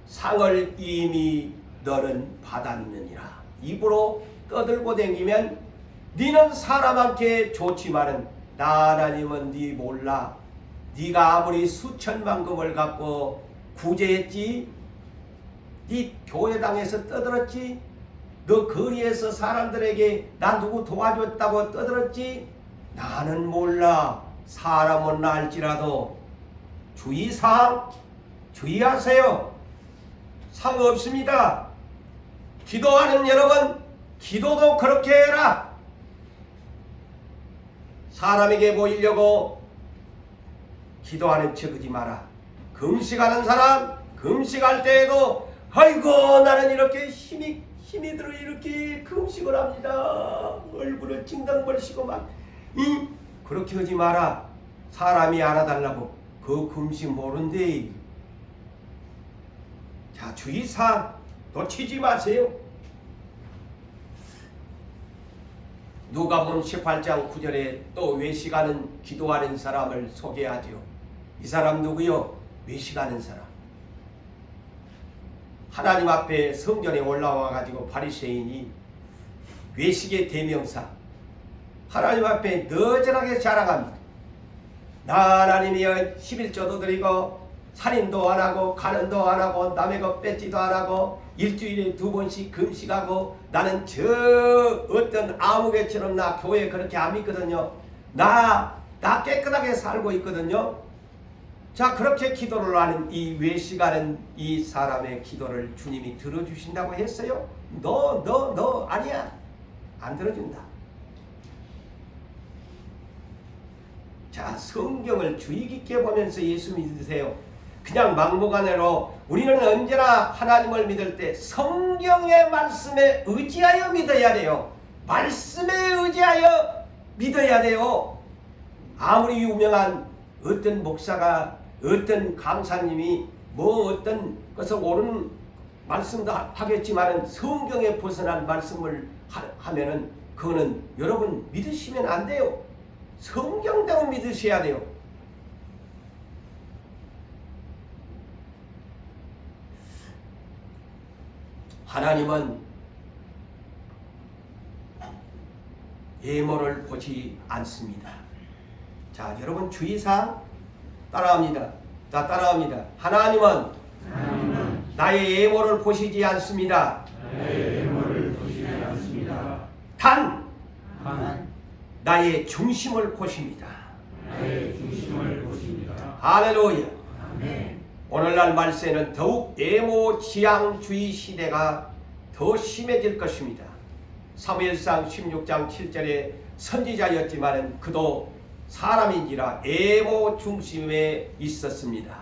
상을 이미 너는 받았느니라. 입으로 떠들고 댕기면 니는 사람한테 좋지만은 나 하나님은 니 몰라. 네가 아무리 수천만 금을 갖고 구제했지, 네 교회당에서 떠들었지, 너 거리에서 사람들에게 나 누구 도와줬다고 떠들었지, 나는 몰라. 사람은 알지라도 주의사항 주의하세요. 상 없습니다. 기도하는 여러분, 기도도 그렇게 해라. 사람에게 보이려고 기도하는 척하지 마라. 금식하는 사람, 금식할 때에도 아이고 나는 이렇게 힘이 들어 이렇게 금식을 합니다. 얼굴을 찡당벌시고 막 그렇게 하지 마라. 사람이 알아달라고 그 금식 모른대. 자, 주의사항 놓치지 마세요. 누가복음 18장 9절에 또 외식하는 기도하는 사람을 소개하지요. 이 사람 누구요? 외식하는 사람. 하나님 앞에 성전에 올라와 가지고 바리새인이 외식의 대명사 하나님 앞에 너절하게 자랑합니다. 나 하나님이여 11조도 드리고 살인도 안 하고 간음도 안 하고 남의 것 뺏지도 안 하고 일주일에 2번씩 금식하고 나는 저 어떤 아무개처럼 나 교회 그렇게 안 믿거든요. 나 깨끗하게 살고 있거든요. 자, 그렇게 기도를 하는 이 외식하는 이 사람의 기도를 주님이 들어주신다고 했어요? 너 아니야. 안 들어준다. 자, 성경을 주의 깊게 보면서 예수 믿으세요. 그냥 막무가내로 우리는 언제나 하나님을 믿을 때 성경의 말씀에 의지하여 믿어야 돼요. 말씀에 의지하여 믿어야 돼요. 아무리 유명한 어떤 목사가 어떤 강사님이 뭐 어떤 것을 옳은 말씀도 하겠지만 성경에 벗어난 말씀을 하면은 그거는 여러분 믿으시면 안 돼요. 성경대로 믿으셔야 돼요. 하나님은 예모를 보지 않습니다. 자, 여러분 주의사항 따라합니다. 자, 따라합니다. 하나님은 나의 예모를 보시지 않습니다. 단 나의 중심을 보십니다. 할렐루야. 오늘날 말세는 더욱 예모지향주의 시대가 더 심해질 것입니다. 사무엘상 16장 7절에 선지자였지만 그도 사람인지라 예모 중심에 있었습니다.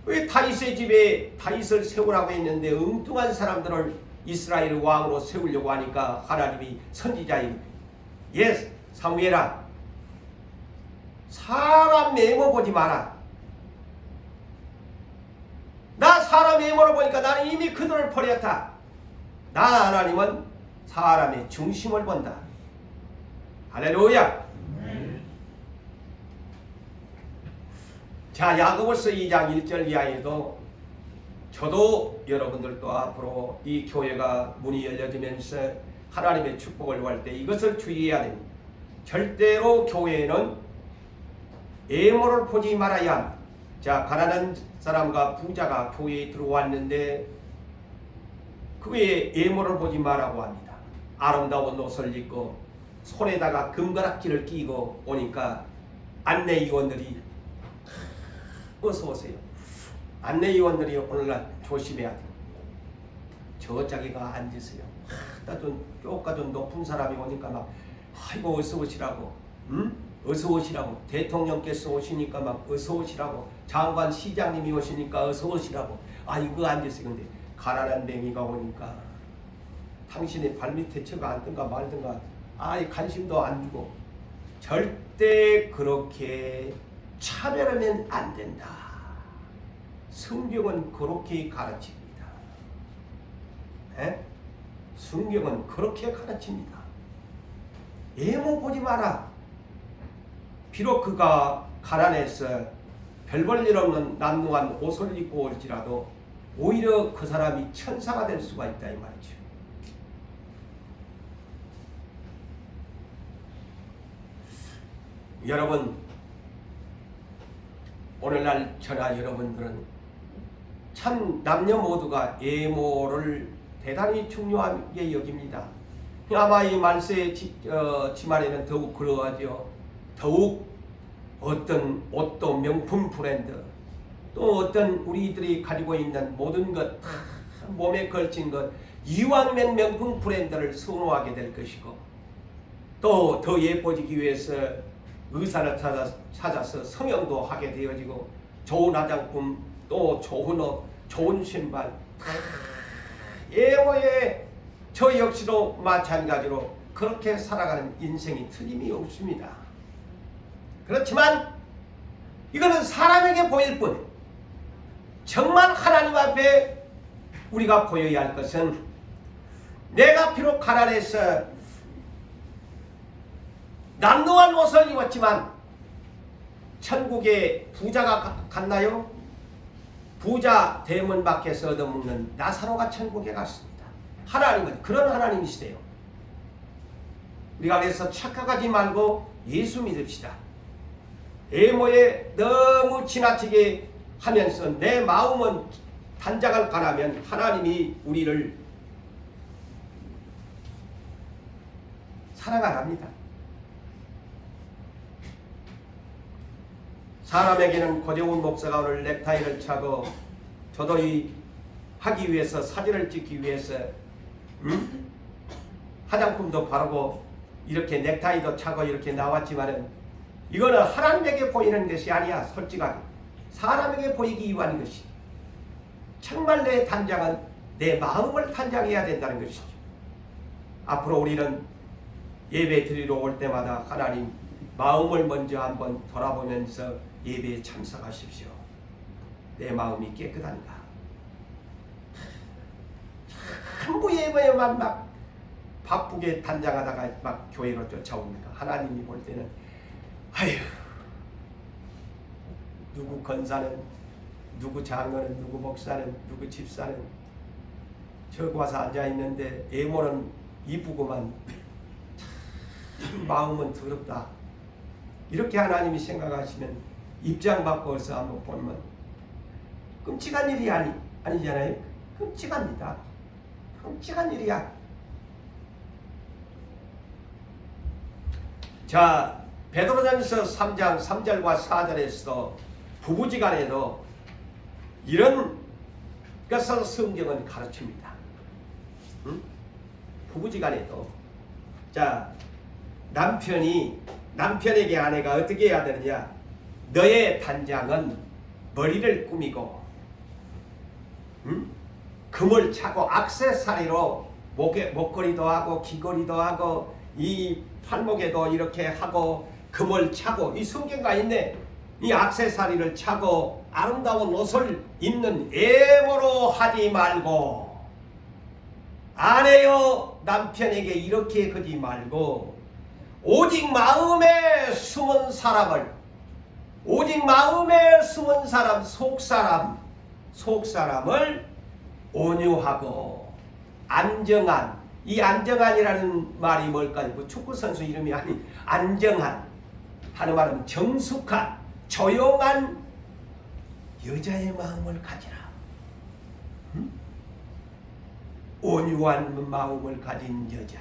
왜 다윗의 집에 다윗을 세우라고 했는데 엉뚱한 사람들을 이스라엘 왕으로 세우려고 하니까 하나님이 선지자인 사무엘아, 사람 예모 보지 마라. 나 사람 예모를 보니까 나는 이미 그들을 버렸다. 나 하나님은 사람의 중심을 본다. 할렐루야. 자, 야고보서 2장 1절 이하에도 저도 여러분들도 앞으로 이 교회가 문이 열려지면서 하나님의 축복을 구할 때 이것을 주의해야 됩니다. 절대로 교회는 예모를 보지 말아야 합니다. 자, 가난한 사람과 부자가 교회에 들어왔는데 그의 예모를 보지 말라고 합니다. 아름다운 옷을 입고 손에다가 금가락지를 끼고 오니까 안내위원들이 어서 오세요. 안내위원들이 오늘날 조심해야 돼요. 저 자기가 앉으세요. 쪼까 좀 높은 사람이 오니까 막 아이고 어서 오시라고, 어서 오시라고. 대통령께서 오시니까 막 어서 오시라고. 장관 시장님이 오시니까 어서 오시라고. 아이고 앉으세요. 근데 가난한 맹이가 오니까 당신의 발밑에 저가 앉든가 말든가 아예 관심도 안 주고. 절대 그렇게 차별하면 안 된다. 성경은 그렇게 가르칩니다. 네? 성경은 그렇게 가르칩니다. 예모 보지 마라. 비록 그가 가난해서 별 볼 일 없는 남루한 옷을 입고 올지라도 오히려 그 사람이 천사가 될 수가 있다 이 말이죠. 여러분, 오늘날 저나 여러분들은 참 남녀 모두가 예모를 대단히 중요하게 여깁니다. 아마 이 말세의 지말에는 더욱 그러하죠. 더욱 어떤 옷도 명품 브랜드, 또 어떤 우리들이 가지고 있는 모든 것, 몸에 걸친 것, 이왕이면 명품 브랜드를 선호하게 될 것이고, 또 더 예뻐지기 위해서 의사를 찾아서 성형도 하게 되어지고, 좋은 화장품, 또 좋은 옷, 좋은 신발, 예모에 저 역시도 마찬가지로 그렇게 살아가는 인생이 틀림이 없습니다. 그렇지만 이거는 사람에게 보일 뿐, 정말 하나님 앞에 우리가 보여야 할 것은 내가 비록 가난해서 남루한 옷을 입었지만 천국에 부자가 갔나요? 부자 대문 밖에서 얻어먹는 나사로가 천국에 갔습니다. 하나님은 그런 하나님이시대요. 우리가 그래서 착각하지 말고 예수 믿읍시다. 애모에 너무 지나치게 하면서 내 마음은 단장을 가라면 하나님이 우리를 사랑 안 합니다. 사람에게는 고재훈 목사가 오늘 넥타이를 차고 저도 이 하기 위해서 사진을 찍기 위해서 화장품도 바르고 이렇게 넥타이도 차고 이렇게 나왔지만은 이거는 하나님에게 보이는 것이 아니야. 솔직하게 사람에게 보이기 위한 것이. 정말 내 단장은 내 마음을 단장해야 된다는 것이죠. 앞으로 우리는 예배 드리러 올 때마다 하나님 마음을 먼저 한번 돌아보면서 예배에 참석하십시오. 내 마음이 깨끗한가? 전부 예배에만 막 바쁘게 단장하다가 막 교회로 쫓아옵니까? 하나님이 볼 때는 아휴, 누구 권사는, 누구 장로는, 누구 목사는, 누구 집사는 저기 와서 앉아있는데 애모는 이쁘고만 참 마음은 더럽다. 이렇게 하나님이 생각하시면 입장 바꿔서 한번 보면 끔찍한 일이 아니잖아요. 끔찍합니다. 끔찍한 일이야. 자, 베드로전서 3장 3절과 4절에서 부부지간에도 이런 것을 성경은 가르칩니다. 부부지간에도 자, 남편에게 아내가 어떻게 해야 되느냐? 너의 단장은 머리를 꾸미고 금을 차고 액세서리로 목걸이도 하고 귀걸이도 하고 이 팔목에도 이렇게 하고 금을 차고 이 성경가 있네. 이 액세서리를 차고 아름다운 옷을 입는 애모로 하지 말고 아내여 남편에게 이렇게 하지 말고 오직 마음에 숨은 사람을 속사람을 온유하고 안정한, 이 안정한이라는 말이 뭘까요? 그 축구선수 이름이 아니 안정한 하는 말은 정숙한 조용한 여자의 마음을 가지라. 온유한 마음을 가진 여자,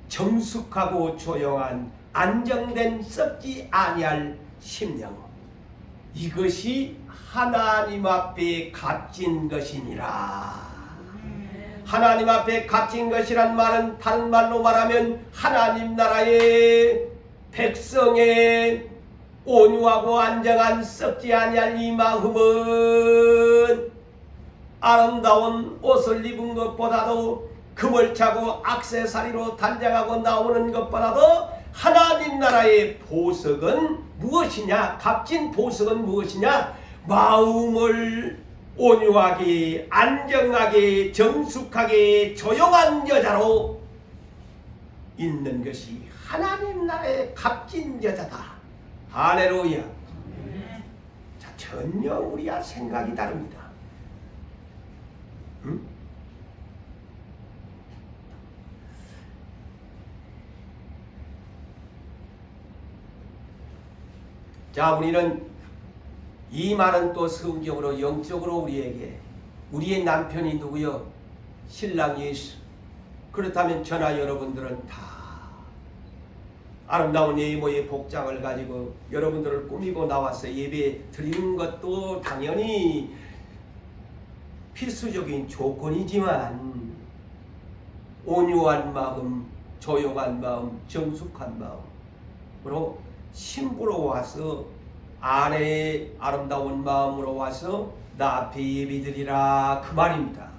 정숙하고 조용한 안정된 썩지 아니할 심령, 이것이 하나님 앞에 값진 것이니라. 하나님 앞에 값진 것이란 말은 다른 말로 말하면 하나님 나라의 백성의 온유하고 안정한 썩지 아니할 이 마음은 아름다운 옷을 입은 것보다도 금을 차고 액세서리로 단장하고 나오는 것보다도 하나님 나라의 보석은 무엇이냐? 값진 보석은 무엇이냐? 마음을 온유하게, 안정하게, 정숙하게, 조용한 여자로 있는 것이 하나님 나라의 값진 여자다. 할렐루야. 자, 전혀 우리와 생각이 다릅니다. 응? 자, 우리는 이 말은 또 성경으로 영적으로 우리에게 우리의 남편이 누구요? 신랑 예수. 그렇다면 저나 여러분들은 다 아름다운 예모의 복장을 가지고 여러분들을 꾸미고 나와서 예배 드리는 것도 당연히 필수적인 조건이지만 온유한 마음, 조용한 마음, 정숙한 마음으로 신부로 와서 아내의 아름다운 마음으로 와서 나 앞에 예배드리라, 그 말입니다.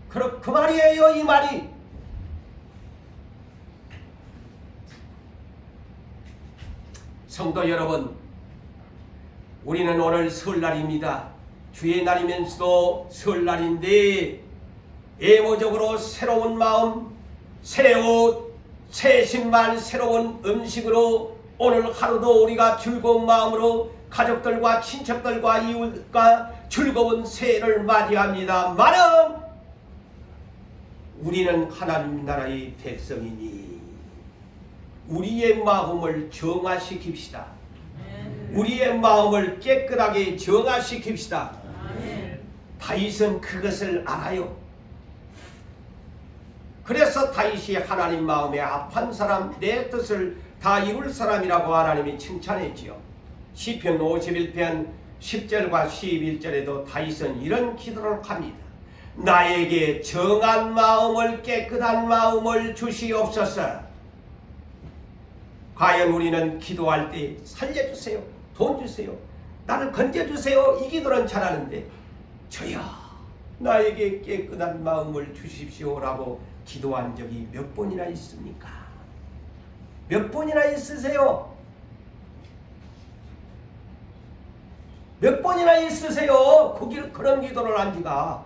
그 말이에요. 이 말이. 성도 여러분, 우리는 오늘 설날입니다. 주의 날이면서도 설날인데 애모적으로 새로운 마음, 새 옷, 새 신발 새로운 음식으로 오늘 하루도 우리가 즐거운 마음으로 가족들과 친척들과 이웃과 즐거운 새해를 맞이합니다마는 우리는 하나님 나라의 백성이니 우리의 마음을 정화시킵시다. 우리의 마음을 깨끗하게 정화시킵시다. 다윗은 그것을 알아요. 그래서 다윗이 하나님 마음에 합한 사람, 내 뜻을 다 이룰 사람이라고 하나님이 칭찬했지요. 시편 51편 10절과 11절에도 다윗은 이런 기도를 합니다. 나에게 정한 마음을, 깨끗한 마음을 주시옵소서. 과연 우리는 기도할 때 살려주세요, 돈 주세요, 나를 건져주세요, 이 기도는 잘하는데 저야 나에게 깨끗한 마음을 주십시오라고 기도한 적이 몇 번이나 있습니까? 몇 번이나 있으세요? 몇 번이나 있으세요? 그런 기도를 한 지가.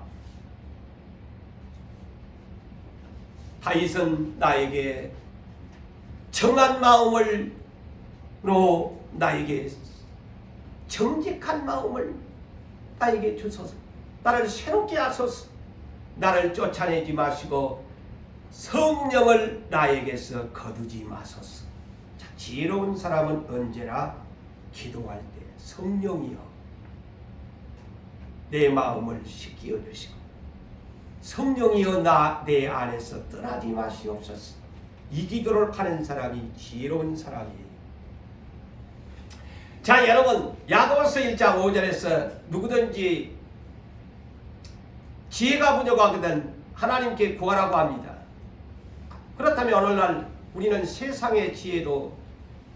다윗은 나에게 정한 마음으로 나에게 정직한 마음을 나에게 주소서. 나를 새롭게 하소서. 나를 쫓아내지 마시고 성령을 나에게서 거두지 마소서. 자, 지혜로운 사람은 언제나 기도할 때 성령이여 내 마음을 씻겨 주시고 성령이여 내 안에서 떠나지 마시옵소서. 이 기도를 하는 사람이 지혜로운 사람이에요. 자, 여러분, 야고보서 1장 5절에서 누구든지 지혜가 부족하거든 하나님께 구하라고 합니다. 그렇다면 오늘날 우리는 세상의 지혜도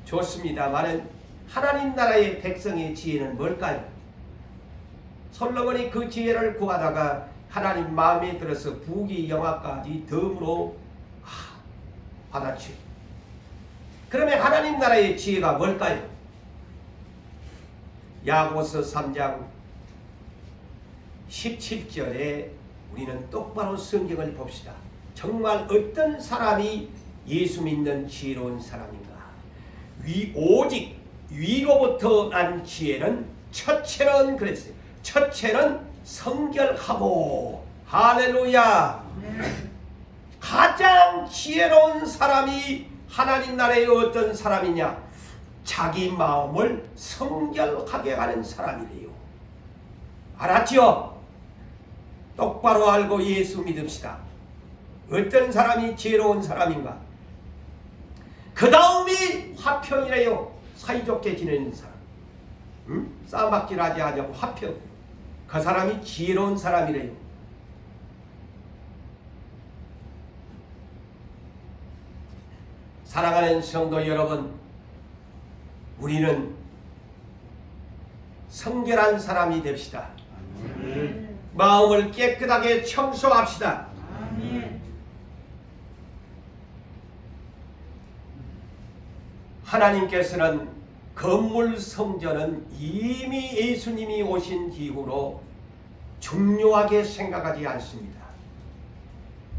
좋습니다만 하나님 나라의 백성의 지혜는 뭘까요? 솔로몬이 그 지혜를 구하다가 하나님 마음에 들어서 부귀 영화까지 덤으로 받았죠. 그러면 하나님 나라의 지혜가 뭘까요? 야고보서 3장 17절에 우리는 똑바로 성경을 봅시다. 정말 어떤 사람이 예수 믿는 지혜로운 사람인가? 오직 위로부터 난 지혜는 첫째는 그랬어요. 첫째는 성결하고, 할렐루야. 가장 지혜로운 사람이 하나님 나라의 어떤 사람이냐? 자기 마음을 성결하게 하는 사람이래요. 알았죠? 똑바로 알고 예수 믿읍시다. 어떤 사람이 지혜로운 사람인가? 그 다음이 화평이래요. 사이좋게 지내는 사람. 싸움박질하지 않고 화평. 그 사람이 지혜로운 사람이래요. 사랑하는 성도 여러분, 우리는 성결한 사람이 됩시다. 마음을 깨끗하게 청소합시다. 하나님께서는 건물 성전은 이미 예수님이 오신 이후로 중요하게 생각하지 않습니다.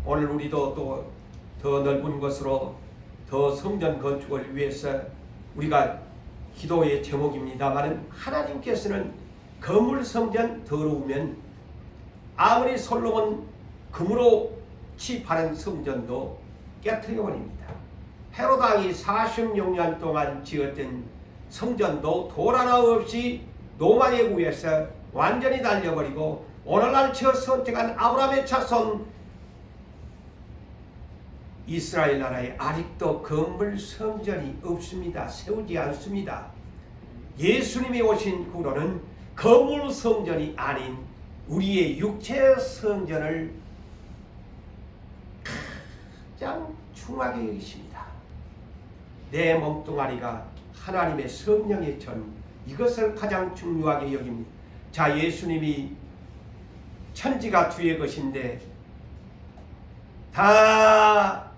오늘 우리도 또 더 넓은 것으로 더 성전 건축을 위해서 우리가 기도의 제목입니다만 하나님께서는 건물 성전 더러우면 아무리 솔로몬 금으로 漆하는 성전도 깨트려 버립니다. 헤롯 왕이 46년 동안 지었던 성전도 돌 하나 없이 노마에 의해서 완전히 날려버리고 오늘날 저 선택한 아브라함의 자손 이스라엘 나라에 아직도 건물 성전이 없습니다. 세우지 않습니다. 예수님이 오신 후로는 건물 성전이 아닌 우리의 육체 성전을 가장 중하게 여기십니다. 내 몸뚱아리가 하나님의 성령의 전, 이것을 가장 중요하게 여깁니다. 자, 예수님이 천지가 주의 것인데 다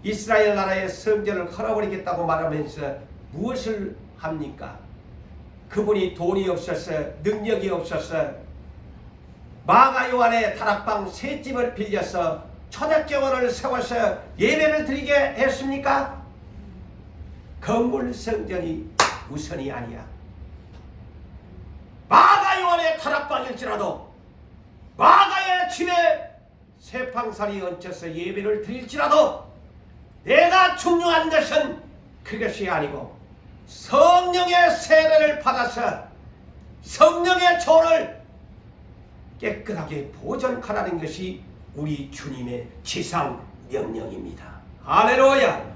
이스라엘 나라의 성전을 헐어버리겠다고 말하면서 무엇을 합니까? 그분이 돈이 없어서, 능력이 없어서 마가 요한의 다락방 세 집을 빌려서 초대교회를 세워서 예배를 드리게 했습니까? 건물 성전이 우선이 아니야. 마가 요한의 다락방일지라도, 마가의 집에 세팡살이 얹혀서 예배를 드릴지라도 내가 중요한 것은 그것이 아니고 성령의 세례를 받아서 성령의 조를 깨끗하게 보존하라는 것이 우리 주님의 지상 명령입니다. 할렐루야.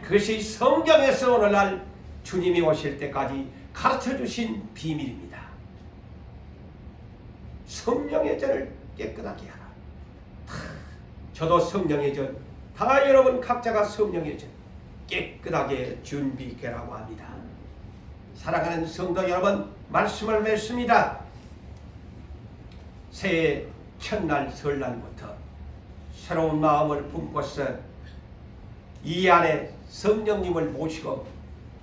그것이 성경에서 오늘날 주님이 오실 때까지 가르쳐 주신 비밀입니다. 성령의 전을 깨끗하게 하라. 저도 성령의 전, 다 여러분 각자가 성령의 전 깨끗하게 준비하라고 합니다. 사랑하는 성도 여러분, 말씀을 맺습니다. 새해 첫날 설날부터 새로운 마음을 품고서 이 안에 성령님을 모시고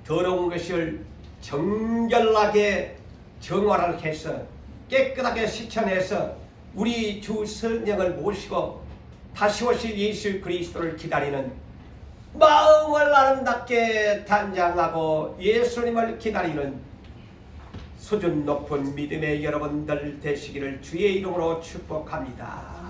더러운 것을 정결하게 정화를 해서 깨끗하게 씻어내서 우리 주 성령을 모시고 다시 오실 예수 그리스도를 기다리는 마음을 아름답게 단장하고 예수님을 기다리는 수준 높은 믿음의 여러분들 되시기를 주의 이름으로 축복합니다.